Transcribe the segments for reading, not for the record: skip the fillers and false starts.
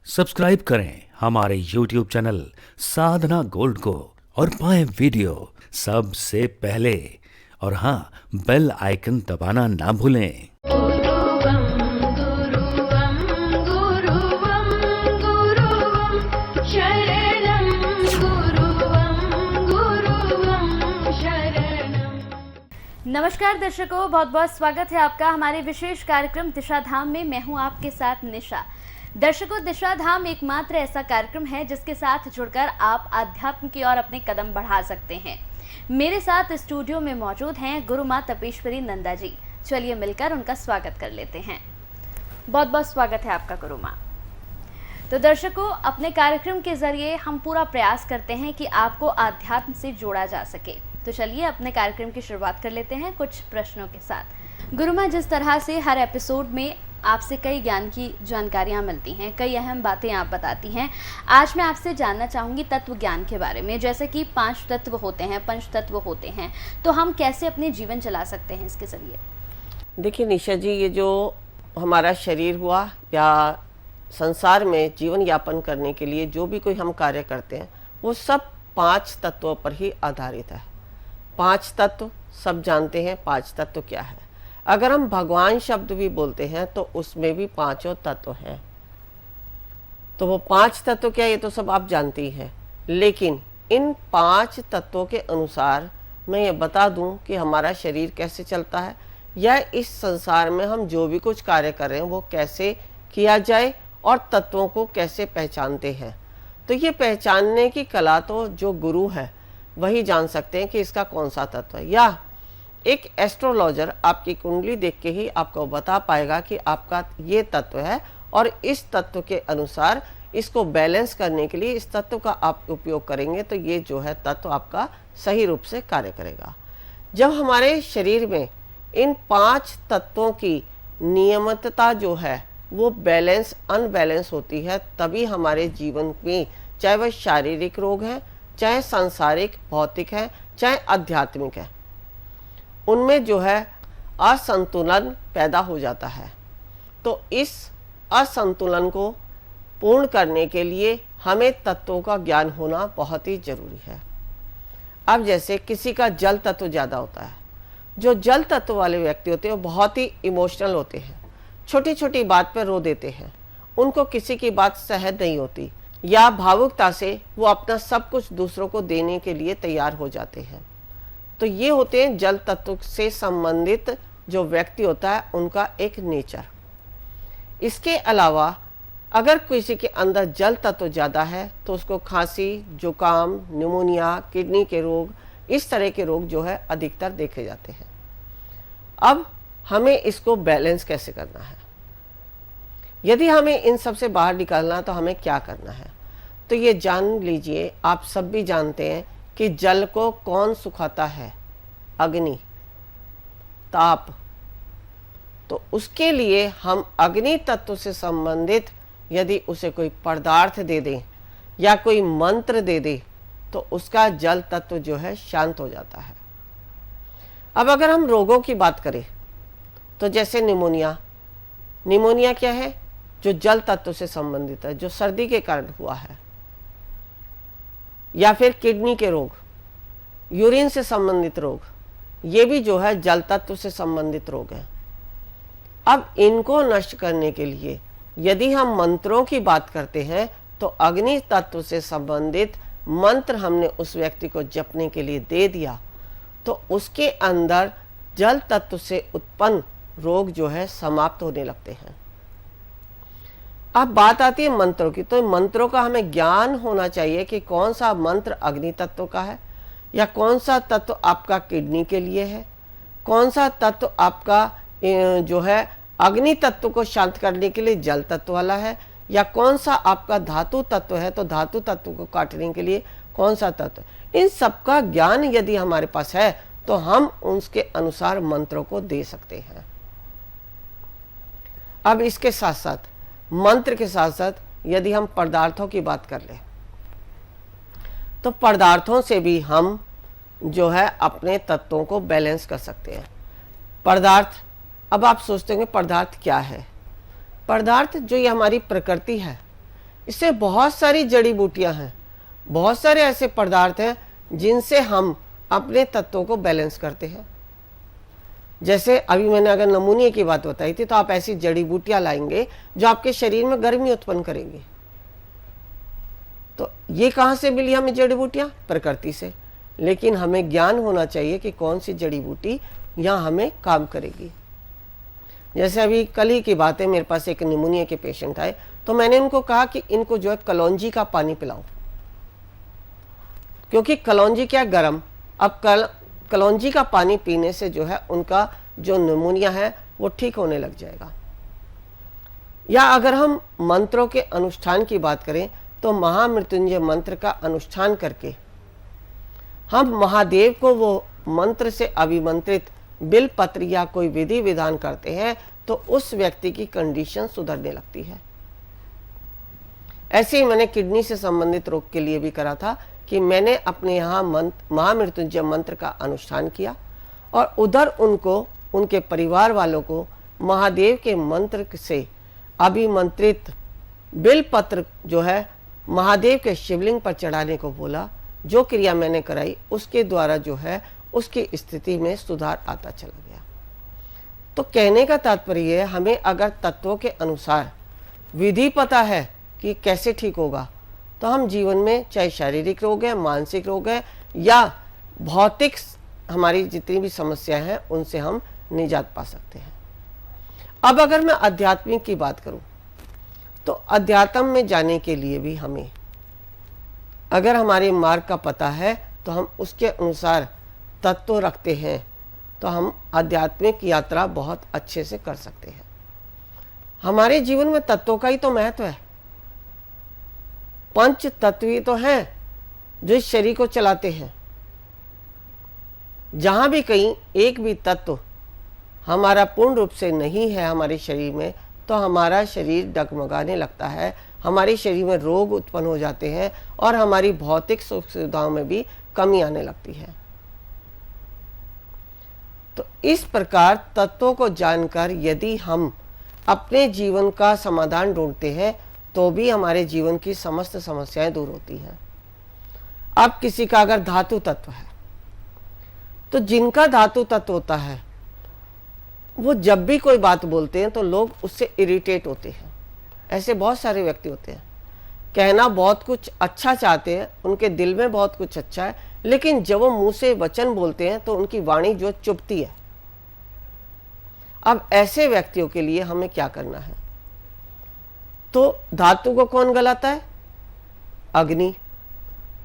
Subscribe करें हमारे YouTube channel साधना gold को और पाएं वीडियो सबसे पहले। और हाँ, बेल आइकन दबाना ना भूलें। गुरुवं गुरुवं गुरुवं गुरुवं शरणं गुरुवं शरणं। नमस्कार दर्शकों, बहुत बहुत स्वागत है आपका हमारे विशेष कार्यक्रम दिशा धाम में। मैं हूं आपके साथ निशा। दर्शकों, दिशा धाम एकमात्र ऐसा कार्यक्रम है जिसके साथ जुड़कर आप आध्यात्म की ओर अपने कदम बढ़ा सकते हैं। मेरे साथ स्टूडियो में मौजूद हैं गुरु माँ तपेश्वरी नंदा जी। चलिए मिलकर उनका स्वागत कर लेते हैं। बहुत बहुत स्वागत है आपका गुरु माँ। तो दर्शकों, अपने कार्यक्रम के जरिए हम पूरा प्रयास करते हैं कि आपको आध्यात्म से जोड़ा जा सके। तो चलिए अपने कार्यक्रम की शुरुआत कर लेते हैं कुछ प्रश्नों के साथ। गुरु माँ, जिस तरह से हर एपिसोड में आपसे कई ज्ञान की जानकारियाँ मिलती हैं, कई अहम बातें आप बताती हैं, आज मैं आपसे जानना चाहूँगी तत्व ज्ञान के बारे में। जैसे कि 5 तत्व होते हैं, पंच तत्व होते हैं, तो हम कैसे अपने जीवन चला सकते हैं इसके जरिए? देखिए निशा जी, ये जो हमारा शरीर हुआ या संसार में जीवन यापन करने के लिए जो भी कोई हम कार्य करते हैं, वो सब 5 तत्वों पर ही आधारित है। 5 तत्व सब जानते हैं। 5 तत्व क्या है? अगर हम भगवान शब्द भी बोलते हैं तो उसमें भी 5 तत्व हैं। तो वो 5 तत्व क्या, ये तो सब आप जानती हैं। लेकिन इन 5 तत्वों के अनुसार मैं ये बता दूं कि हमारा शरीर कैसे चलता है, या इस संसार में हम जो भी कुछ कार्य कर रहे हैं वो कैसे किया जाए और तत्वों को कैसे पहचानते हैं। तो ये पहचानने की कला तो जो गुरु है वही जान सकते हैं कि इसका कौन सा तत्व है। या एक एस्ट्रोलॉजर आपकी कुंडली देख के ही आपको बता पाएगा कि आपका ये तत्व है और इस तत्व के अनुसार इसको बैलेंस करने के लिए इस तत्व का आप उपयोग करेंगे तो ये जो है तत्व आपका सही रूप से कार्य करेगा। जब हमारे शरीर में इन 5 तत्वों की नियमितता जो है वो बैलेंस अनबैलेंस होती है, तभी हमारे जीवन में, चाहे वह शारीरिक रोग है, चाहे सांसारिक भौतिक है, चाहे आध्यात्मिक है, उनमें जो है असंतुलन पैदा हो जाता है। तो इस असंतुलन को पूर्ण करने के लिए हमें तत्वों का ज्ञान होना बहुत ही जरूरी है। अब जैसे किसी का जल तत्व ज़्यादा होता है, जो जल तत्व वाले व्यक्ति होते हैं वो बहुत ही इमोशनल होते हैं, छोटी छोटी बात पर रो देते हैं, उनको किसी की बात सहज नहीं होती, या भावुकता से वो अपना सब कुछ दूसरों को देने के लिए तैयार हो जाते हैं। तो ये होते हैं जल तत्व से संबंधित जो व्यक्ति होता है उनका एक नेचर। इसके अलावा अगर किसी के अंदर जल तत्व ज़्यादा है तो उसको खांसी, जुकाम, निमोनिया, किडनी के रोग, इस तरह के रोग जो है अधिकतर देखे जाते हैं। अब हमें इसको बैलेंस कैसे करना है? यदि हमें इन सब से बाहर निकालना तो हमें क्या करना है? तो ये जान लीजिए, आप सब भी जानते हैं कि जल को कौन सुखाता है? अग्नि, ताप। तो उसके लिए हम अग्नि तत्व से संबंधित यदि उसे कोई पदार्थ दे दें या कोई मंत्र दे दे तो उसका जल तत्व जो है शांत हो जाता है। अब अगर हम रोगों की बात करें तो जैसे निमोनिया, निमोनिया क्या है? जो जल तत्व से संबंधित है, जो सर्दी के कारण हुआ है। या फिर किडनी के रोग, यूरिन से संबंधित रोग, ये भी जो है जल तत्व से संबंधित रोग हैं। अब इनको नष्ट करने के लिए यदि हम मंत्रों की बात करते हैं तो अग्नि तत्व से संबंधित मंत्र हमने उस व्यक्ति को जपने के लिए दे दिया तो उसके अंदर जल तत्व से उत्पन्न रोग जो है समाप्त होने लगते हैं। अब बात आती है मंत्रों की, तो मंत्रों का हमें ज्ञान होना चाहिए कि कौन सा मंत्र अग्नि तत्व का है, या कौन सा तत्व आपका किडनी के लिए है, कौन सा तत्व आपका जो है अग्नि तत्व को शांत करने के लिए जल तत्व वाला है, या कौन सा आपका धातु तत्व है तो धातु तत्व को काटने के लिए कौन सा तत्व। इन सब का ज्ञान यदि हमारे पास है तो हम उसके अनुसार मंत्रों को दे सकते हैं। अब इसके साथ साथ, मंत्र के साथ साथ यदि हम पदार्थों की बात कर लें तो पदार्थों से भी हम जो है अपने तत्वों को बैलेंस कर सकते हैं। पदार्थ, अब आप सोचते होंगे पदार्थ क्या है? पदार्थ जो ये हमारी प्रकृति है, इससे बहुत सारी जड़ी बूटियां हैं, बहुत सारे ऐसे पदार्थ हैं जिनसे हम अपने तत्वों को बैलेंस करते हैं। जैसे अभी मैंने अगर नमूनिया की बात बताई थी, तो आप ऐसी जड़ी बूटियां लाएंगे जो आपके शरीर में गर्मी उत्पन्न करेंगी। तो ये कहाँ से मिली हमें जड़ी बूटियां? प्रकृति से। लेकिन हमें ज्ञान होना चाहिए कि कौन सी जड़ी बूटी यहाँ हमें काम करेगी। जैसे अभी कल ही की बात है, मेरे पास एक निमोनिया के पेशेंट आए, तो मैंने इनको कहा कि इनको जो है कलौंजी का पानी पिलाओ, क्योंकि कलौंजी क्या गर्म। अब कलौंजी का पानी पीने से जो है उनका जो निमोनिया है वो ठीक होने लग जाएगा। या अगर हम मंत्रों के अनुष्ठान की बात करें, तो महामृत्युंजय मंत्र का अनुष्ठान करके हम महादेव को वो मंत्र से अभिमंत्रित बिल पत्र या कोई विधि विधान करते हैं, तो उस व्यक्ति की कंडीशन सुधरने लगती है। ऐसे ही मैंने किडनी से संबंधित रोग के लिए भी करा था कि मैंने अपने यहाँ महामृत्युंजय मंत्र का अनुष्ठान किया और उधर उनको, उनके परिवार वालों को महादेव के मंत्र से अभिमंत्रित बिल पत्र जो है महादेव के शिवलिंग पर चढ़ाने को बोला। जो क्रिया मैंने कराई उसके द्वारा जो है उसकी स्थिति में सुधार आता चला गया। तो कहने का तात्पर्य है, हमें अगर तत्वों के अनुसार विधि पता है कि कैसे ठीक होगा, तो हम जीवन में चाहे शारीरिक रोग है, मानसिक रोग है या भौतिक हमारी जितनी भी समस्याएं हैं उनसे हम निजात पा सकते हैं। अब अगर मैं आध्यात्मिक की बात करूं, तो अध्यात्म में जाने के लिए भी हमें अगर हमारे मार्ग का पता है, तो हम उसके अनुसार तत्व रखते हैं, तो हम आध्यात्मिक यात्रा बहुत अच्छे से कर सकते हैं। हमारे जीवन में तत्वों का ही तो महत्व है। पंच तत्व ही तो हैं जो इस शरीर को चलाते हैं। जहां भी कहीं एक भी तत्व हमारा पूर्ण रूप से नहीं है हमारे शरीर में, तो हमारा शरीर डगमगाने लगता है, हमारे शरीर में रोग उत्पन्न हो जाते हैं और हमारी भौतिक सुख सुविधाओं में भी कमी आने लगती है। तो इस प्रकार तत्वों को जानकर यदि हम अपने जीवन का समाधान ढूंढते हैं, तो भी हमारे जीवन की समस्त समस्याएं दूर होती हैं। अब किसी का अगर धातु तत्व है, तो जिनका धातु तत्व होता है वो जब भी कोई बात बोलते हैं तो लोग उससे इरिटेट होते हैं। ऐसे बहुत सारे व्यक्ति होते हैं, कहना बहुत कुछ अच्छा चाहते हैं, उनके दिल में बहुत कुछ अच्छा है, लेकिन जब वो मुंह से वचन बोलते हैं तो उनकी वाणी जो चुभती है। अब ऐसे व्यक्तियों के लिए हमें क्या करना है? तो धातु को कौन गलाता है? अग्नि।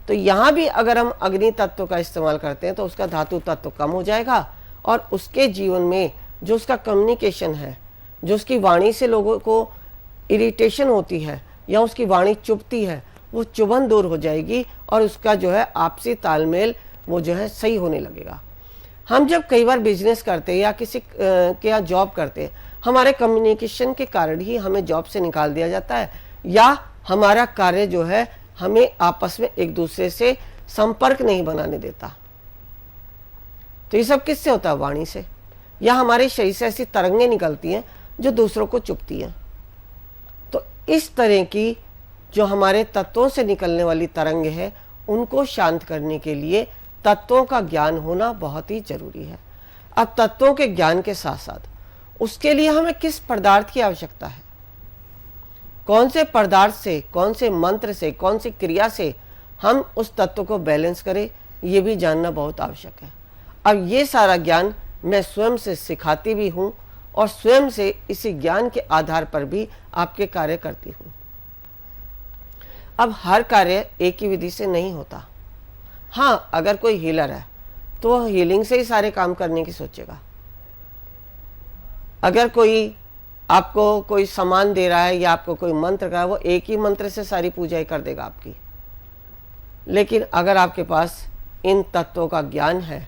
तो यहां भी अगर हम अग्नि तत्व का इस्तेमाल करते हैं तो उसका धातु तत्व कम हो जाएगा और उसके जीवन में जो उसका कम्युनिकेशन है, जो उसकी वाणी से लोगों को इरिटेशन होती है या उसकी वाणी चुभती है, वो चुभन दूर हो जाएगी और उसका जो है आपसी तालमेल वो जो है सही होने लगेगा। हम जब कई बार बिजनेस करते हैं या किसी के यहाँ जॉब करते हैं, हमारे कम्युनिकेशन के कारण ही हमें जॉब से निकाल दिया जाता है, या हमारा कार्य जो है हमें आपस में एक दूसरे से संपर्क नहीं बनाने देता। तो ये सब किससे होता है? वाणी से। या हमारे शरीर से ऐसी तरंगें निकलती हैं जो दूसरों को चुभती हैं। तो इस तरह की जो हमारे तत्वों से निकलने वाली तरंगे हैं, उनको शांत करने के लिए तत्वों का ज्ञान होना बहुत ही जरूरी है। अब तत्वों के ज्ञान के साथ साथ उसके लिए हमें किस पदार्थ की आवश्यकता है, कौन से पदार्थ से, कौन से मंत्र से, कौन सी क्रिया से हम उस तत्व को बैलेंस करें, ये भी जानना बहुत आवश्यक है। अब ये सारा ज्ञान मैं स्वयं से सिखाती भी हूँ और स्वयं से इसी ज्ञान के आधार पर भी आपके कार्य करती हूँ। अब हर कार्य एक ही विधि से नहीं होता। हाँ, अगर कोई हीलर है तो वह हीलिंग से ही सारे काम करने की सोचेगा। अगर कोई आपको कोई सामान दे रहा है या आपको कोई मंत्र का, वो एक ही मंत्र से सारी पूजा ही कर देगा आपकी। लेकिन अगर आपके पास इन तत्वों का ज्ञान है,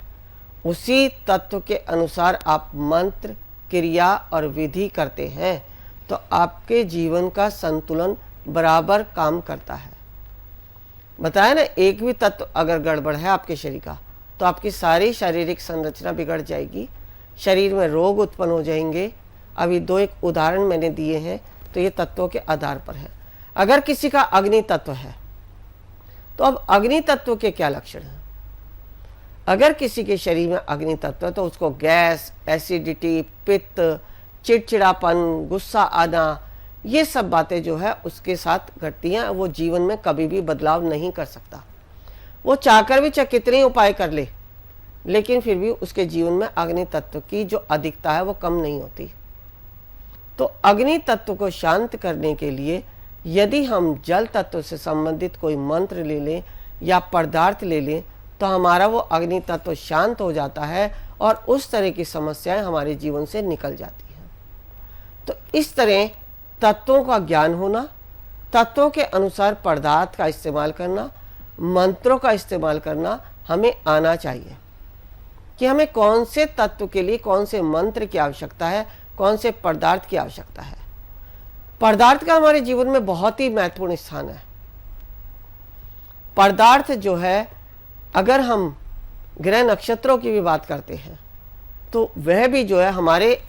उसी तत्व के अनुसार आप मंत्र, क्रिया और विधि करते हैं, तो आपके जीवन का संतुलन बराबर काम करता है। बताया ना, एक भी तत्व अगर गड़बड़ है आपके शरीर का, तो आपकी सारी शारीरिक संरचना बिगड़ जाएगी, शरीर में रोग उत्पन्न हो जाएंगे। अभी दो एक उदाहरण मैंने दिए हैं, तो ये तत्वों के आधार पर है। अगर किसी का अग्नि तत्व है तो अब अग्नि तत्व के क्या लक्षण हैं? अगर किसी के शरीर में अग्नि तत्व है तो उसको गैस, एसिडिटी, पित्त, चिड़चिड़ापन, गुस्सा आना, ये सब बातें जो है उसके साथ घटती हैं। वो जीवन में कभी भी बदलाव नहीं कर सकता। वो चाहकर भी चाहे कितने उपाय कर ले, लेकिन फिर भी उसके जीवन में अग्नि तत्व की जो अधिकता है वो कम नहीं होती। तो अग्नि तत्व को शांत करने के लिए यदि हम जल तत्व से संबंधित कोई मंत्र ले लें या पदार्थ ले लें तो हमारा वो अग्नि तत्व शांत हो जाता है और उस तरह की समस्याएं हमारे जीवन से निकल जाती हैं। तो इस तरह तत्वों का ज्ञान होना, तत्वों के अनुसार पदार्थ का इस्तेमाल करना, मंत्रों का इस्तेमाल करना हमें आना चाहिए कि हमें कौन से तत्व के लिए कौन से मंत्र की आवश्यकता है, कौन से पदार्थ की आवश्यकता है। पदार्थ का हमारे जीवन में बहुत ही महत्वपूर्ण स्थान है। पदार्थ जो है, अगर हम ग्रह नक्षत्रों की भी बात करते हैं तो वह भी जो है हमारे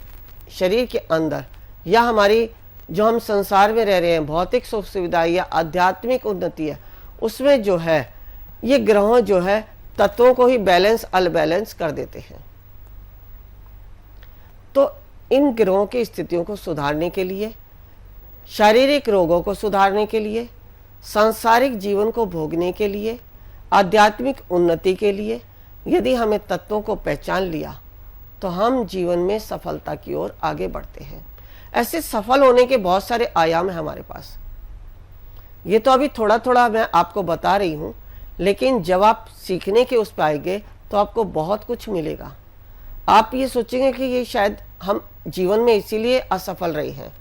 शरीर के अंदर या हमारी जो हम संसार में रह रहे हैं, भौतिक सुख सुविधा या आध्यात्मिक उन्नति है, उसमें जो है ये ग्रहों जो है तत्वों को ही बैलेंस अनबैलेंस कर देते हैं। तो इन ग्रहों की स्थितियों को सुधारने के लिए, शारीरिक रोगों को सुधारने के लिए, सांसारिक जीवन को भोगने के लिए, आध्यात्मिक उन्नति के लिए यदि हमें तत्वों को पहचान लिया तो हम जीवन में सफलता की ओर आगे बढ़ते हैं। ऐसे सफल होने के बहुत सारे आयाम हैं हमारे पास। ये तो अभी थोड़ा थोड़ा मैं आपको बता रही हूँ, लेकिन जब आप सीखने के उस पर आएंगे तो आपको बहुत कुछ मिलेगा। आप ये सोचेंगे कि ये शायद हम जीवन में इसीलिए असफल रहे हैं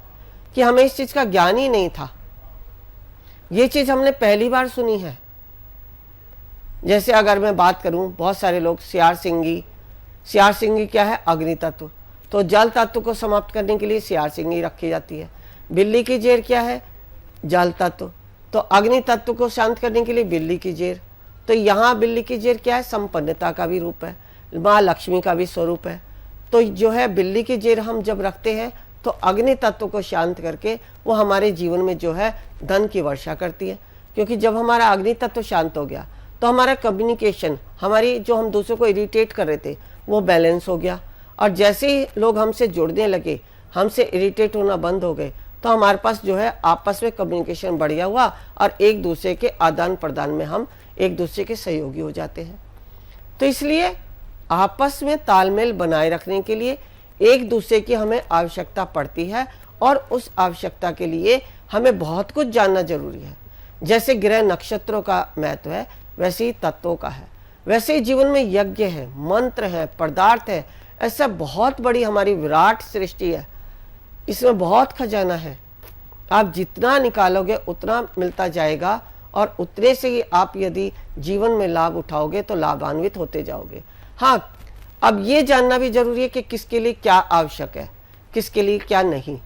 कि हमें इस चीज़ का ज्ञान ही नहीं था, ये चीज़ हमने पहली बार सुनी है। जैसे अगर मैं बात करूं, बहुत सारे लोग सियार सिंगी क्या है? अग्नि तत्व। तो जल तत्व को समाप्त करने के लिए सियार सिंगी रखी जाती है। बिल्ली की जेर क्या है? जल तत्व। तो अग्नि तत्व को शांत करने के लिए बिल्ली की जेर। तो यहाँ बिल्ली की जेर क्या है? संपन्नता का भी रूप है, माँ लक्ष्मी का भी स्वरूप है। तो जो है बिल्ली की जेर हम जब रखते हैं तो अग्नि तत्व को शांत करके वो हमारे जीवन में जो है धन की वर्षा करती है। क्योंकि जब हमारा अग्नि तत्व शांत हो गया तो हमारा कम्युनिकेशन, हमारी जो हम दूसरों को इरिटेट कर रहे थे वो बैलेंस हो गया। और जैसे ही लोग हमसे जुड़ने लगे, हमसे इरिटेट होना बंद हो गए, तो हमारे पास जो है आपस में कम्युनिकेशन बढ़िया हुआ और एक दूसरे के आदान प्रदान में हम एक दूसरे के सहयोगी हो जाते हैं। तो इसलिए आपस में तालमेल बनाए रखने के लिए एक दूसरे की हमें आवश्यकता पड़ती है और उस आवश्यकता के लिए हमें बहुत कुछ जानना जरूरी है। जैसे ग्रह नक्षत्रों का महत्व है, वैसे ही तत्वों का है। वैसे ही जीवन में यज्ञ है, मंत्र है, पदार्थ है। ऐसा बहुत बड़ी हमारी विराट सृष्टि है, इसमें बहुत खजाना है। आप जितना निकालोगे उतना मिलता जाएगा और उतने से ही आप यदि जीवन में लाभ उठाओगे तो लाभान्वित होते जाओगे। हाँ, अब ये जानना भी जरूरी है कि किसके लिए क्या आवश्यक है, किसके लिए क्या नहीं।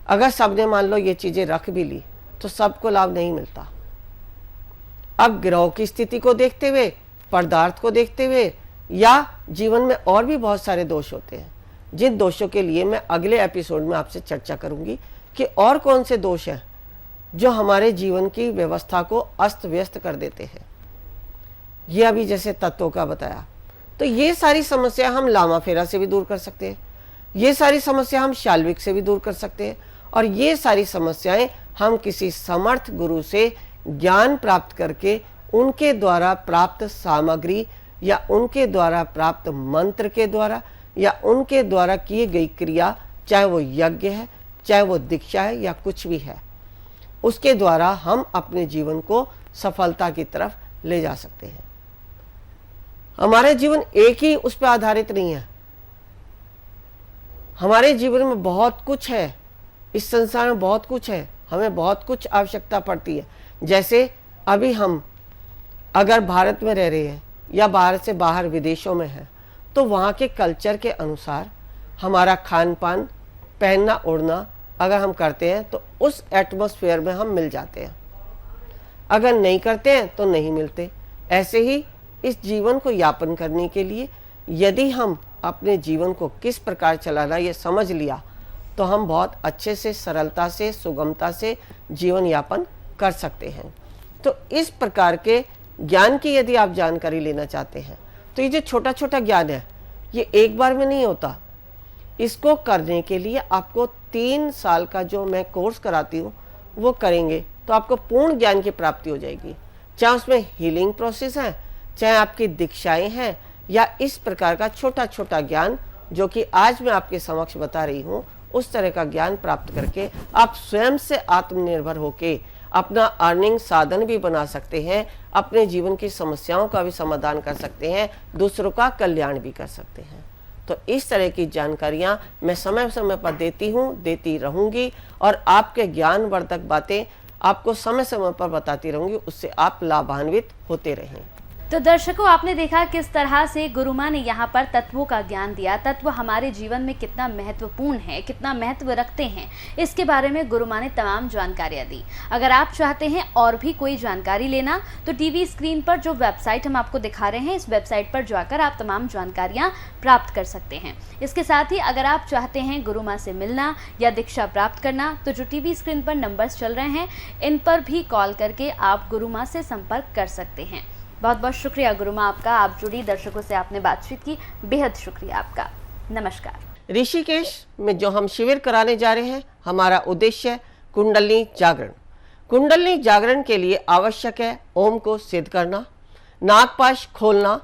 अगर सबने मान लो ये चीजें रख भी ली तो सबको लाभ नहीं मिलता। अब ग्रहों की स्थिति को देखते हुए, पदार्थ को देखते हुए, या जीवन में और भी बहुत सारे दोष होते हैं जिन दोषों के लिए मैं अगले एपिसोड में आपसे चर्चा करूंगी कि और कौन से दोष हैं जो हमारे जीवन की व्यवस्था को अस्त व्यस्त कर देते हैं। ये अभी जैसे तत्वों का बताया, तो ये सारी समस्या हम लामा फेरा से भी दूर कर सकते हैं, ये सारी समस्या हम शाल्विक से भी दूर कर सकते हैं, और ये सारी समस्याएं हम किसी समर्थ गुरु से ज्ञान प्राप्त करके उनके द्वारा प्राप्त सामग्री या उनके द्वारा प्राप्त मंत्र के द्वारा या उनके द्वारा किए गई क्रिया, चाहे वो यज्ञ है, चाहे वो दीक्षा है या कुछ भी है, उसके द्वारा हम अपने जीवन को सफलता की तरफ ले जा सकते हैं। हमारा जीवन एक ही उस पर आधारित नहीं है। हमारे जीवन में बहुत कुछ है, इस संसार में बहुत कुछ है, हमें बहुत कुछ आवश्यकता पड़ती है। जैसे अभी हम अगर भारत में रह रहे हैं या भारत से बाहर विदेशों में हैं, तो वहाँ के कल्चर के अनुसार हमारा खान पान, पहनना ओढ़ना अगर हम करते हैं तो उस एटमॉस्फेयर में हम मिल जाते हैं, अगर नहीं करते हैं तो नहीं मिलते। ऐसे ही इस जीवन को यापन करने के लिए यदि हम अपने जीवन को किस प्रकार चलाना ये समझ लिया तो हम बहुत अच्छे से, सरलता से, सुगमता से जीवन यापन कर सकते हैं। तो इस प्रकार के ज्ञान की यदि आप जानकारी लेना चाहते हैं तो ये जो छोटा छोटा ज्ञान है ये एक बार में नहीं होता। इसको करने के लिए आपको 3 साल का जो मैं कोर्स कराती हूँ वो करेंगे तो आपको पूर्ण ज्ञान की प्राप्ति हो जाएगी। चाहे उसमें हीलिंग प्रोसेस है, चाहे आपकी दीक्षाएं हैं, या इस प्रकार का छोटा छोटा ज्ञान जो कि आज मैं आपके समक्ष बता रही हूँ, उस तरह का ज्ञान प्राप्त करके आप स्वयं से आत्मनिर्भर होके अपना अर्निंग साधन भी बना सकते हैं, अपने जीवन की समस्याओं का भी समाधान कर सकते हैं, दूसरों का कल्याण भी कर सकते हैं। तो इस तरह की जानकारियां मैं समय समय पर देती हूं, देती रहूंगी, और आपके ज्ञानवर्धक बातें आपको समय समय पर बताती रहूंगी, उससे आप लाभान्वित होते रहें। तो दर्शकों, आपने देखा किस तरह से गुरु माँ ने यहाँ पर तत्वों का ज्ञान दिया। तत्व हमारे जीवन में कितना महत्वपूर्ण है, कितना महत्व रखते हैं, इसके बारे में गुरु माँ ने तमाम जानकारियाँ दी। अगर आप चाहते हैं और भी कोई जानकारी लेना तो टीवी स्क्रीन पर जो वेबसाइट हम आपको दिखा रहे हैं, इस वेबसाइट पर जाकर आप तमाम जानकारियाँ प्राप्त कर सकते हैं। इसके साथ ही अगर आप चाहते हैं गुरु माँ से मिलना या दीक्षा प्राप्त करना तो जो टीवी स्क्रीन पर नंबर्स चल रहे हैं इन पर भी कॉल करके आप गुरु माँ से संपर्क कर सकते हैं। बहुत बहुत शुक्रिया गुरु माँ आपका, आप जुड़ी, दर्शकों से आपने बातचीत की, बेहद शुक्रिया आपका। नमस्कार। ऋषिकेश में जो हम शिविर कराने जा रहे हैं, हमारा उद्देश्य कुंडलिनी जागरण। कुंडलिनी जागरण के लिए आवश्यक है ओम को सिद्ध करना, नागपाश खोलना,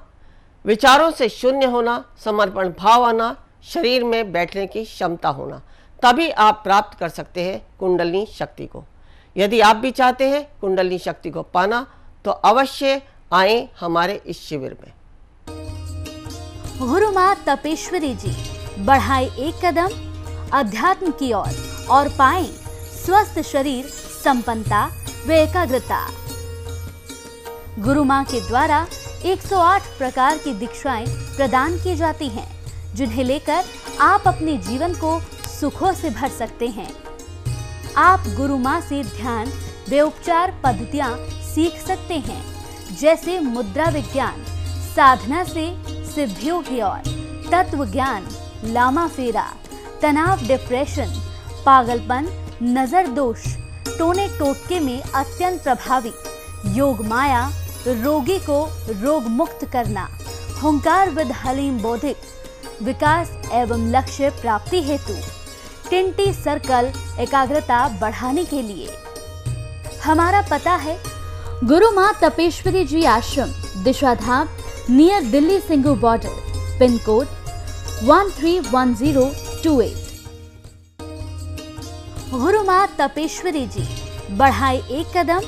विचारों से शून्य होना, समर्पण भाव आना, शरीर में बैठने की क्षमता होना, तभी आप प्राप्त कर सकते हैं कुंडलिनी शक्ति को। यदि आप भी चाहते हैं कुंडलिनी शक्ति को पाना तो अवश्य आए हमारे इस शिविर में। गुरु माँ तपेश्वरी जी बढ़ाए एक कदम अध्यात्म की ओर और पाएं स्वस्थ शरीर, संपन्नता व एकाग्रता। गुरु माँ के द्वारा 108 प्रकार की दीक्षाएं प्रदान की जाती हैं, जिन्हें लेकर आप अपने जीवन को सुखों से भर सकते हैं। आप गुरु माँ से ध्यान व उपचार पद्धतियां सीख सकते हैं, जैसे मुद्रा विज्ञान, साधना से सिद्धियों की ओर, तत्व ज्ञान, लामा फेरा, तनाव, डिप्रेशन, पागलपन, नजर दोष, टोने टोटके में अत्यंत प्रभावी, योग माया, रोगी को रोग मुक्त करना, हुंकार विद हलीम बौद्धिक, विकास एवं लक्ष्य प्राप्ति हेतु, टिंटी सर्कल एकाग्रता बढ़ाने के लिए। हमारा पता है गुरु माँ Tapeshwari ji Ashram, Dishadham, near Delhi Singhu border, pin code 131028। गुरु माँ तपेश्वरी जी बढ़ाए एक कदम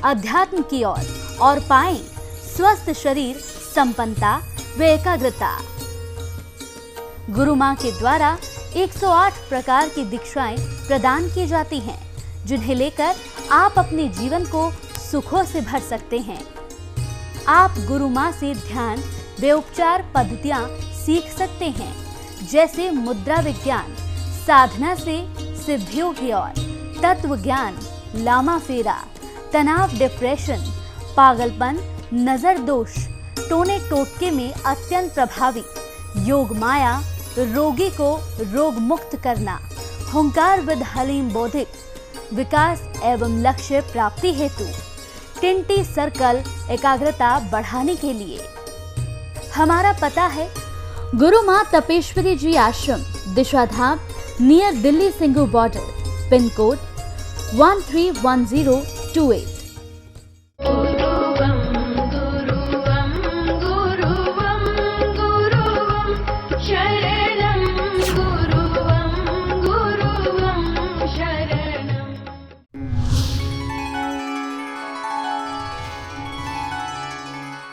अध्यात्म की ओर और पाएं स्वस्थ शरीर, संपन्नता व एकाग्रता। गुरु माँ के द्वारा 108 प्रकार की दीक्षाएं प्रदान की जाती हैं, जिन्हें लेकर आप अपने जीवन को सुखों से भर सकते हैं। आप गुरु माँ से ध्यान व उपचार पद्धतियां सीख सकते हैं, जैसे मुद्रा विज्ञान, साधना से सिद्धियों की ओर, तत्व ज्ञान, लामा फेरा, तनाव, डिप्रेशन, पागलपन, नजर दोष, टोने टोटके में अत्यंत प्रभावी, योग माया, रोगी को रोग मुक्त करना, हुंकार विद हलीम बौद्धिक, विकास एवं लक्ष्य प्राप्ति हेतु, टिंटी सर्कल एकाग्रता बढ़ाने के लिए। हमारा पता है गुरु माँ Tapeshwari ji Ashram, Dishadham, near Delhi Singhu border, pin code 131028।